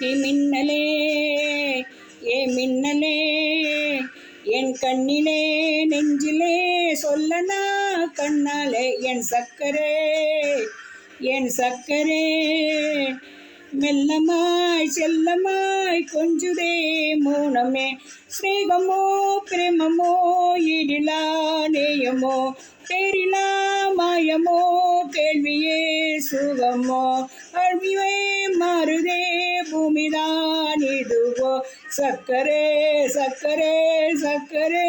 ஏ மின்னலே ஏ மின்னலே என் கண்ணிலே நெஞ்சிலே சொல்லனா கண்ணாலே என் சக்கரே என் சக்கரே மெல்லமாய் செல்லமாய் கொஞ்சுதே மௌனமே ஸ்நேகமோ பிரேமமோ இடிலா நேயமோ பேரிலா மாயமோ கேள்வியே சுகமோ அழிவே மாறுதே பூமிதான் இதுவோ சக்கரே சக்கரே சக்கரே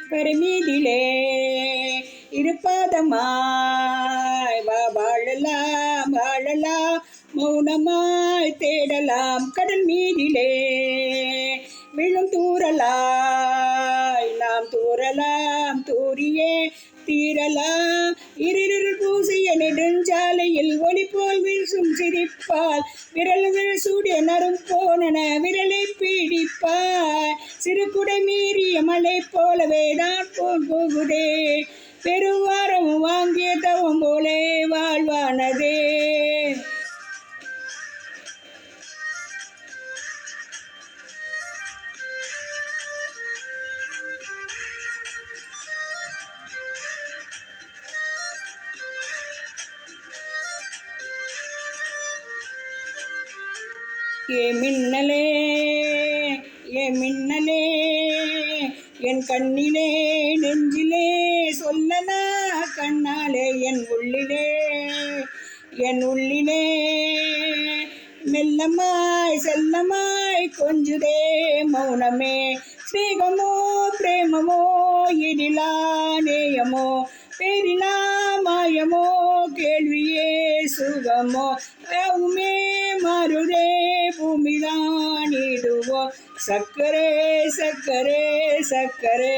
கருமீதிலே இருப்பாதமாய் வாழலாம் வாழலாம் மௌனமாய் தேடலாம் கடல் மீதிலே விழும் தூரலாய் நாம் தூரலாம் தூரியே தீரலாம் இருள் பூசிய நெடுஞ்சாலையில் ஒளி போல் வீசும் சிரிப்பால் விரல்கள் சூடிய நரும் போனன விரலை பீடிப்பாய் சிறு குடை மீறிய மலை போலவே தான் போகுதே பெருவாரம் வாங்கிய தவம் போலே வாழ்வானதே ஏ மின்னலே ஏ மின்னலே என் கண்ணிலே நெஞ்சிலே சொல்லனா கண்ணாலே என் உள்ளிலே மெல்லமாய் செல்லமாய் கொஞ்சுதே மௌனமே ஸ்நேகமோ பிரேமமோ இடிலா நேயமோ பேரிலா மாயமோ கேள்வியே சுகமோ யாவுமே மாறுதே பூமிதான் இடுவோ சக்கரே சக்கரே சக்கரே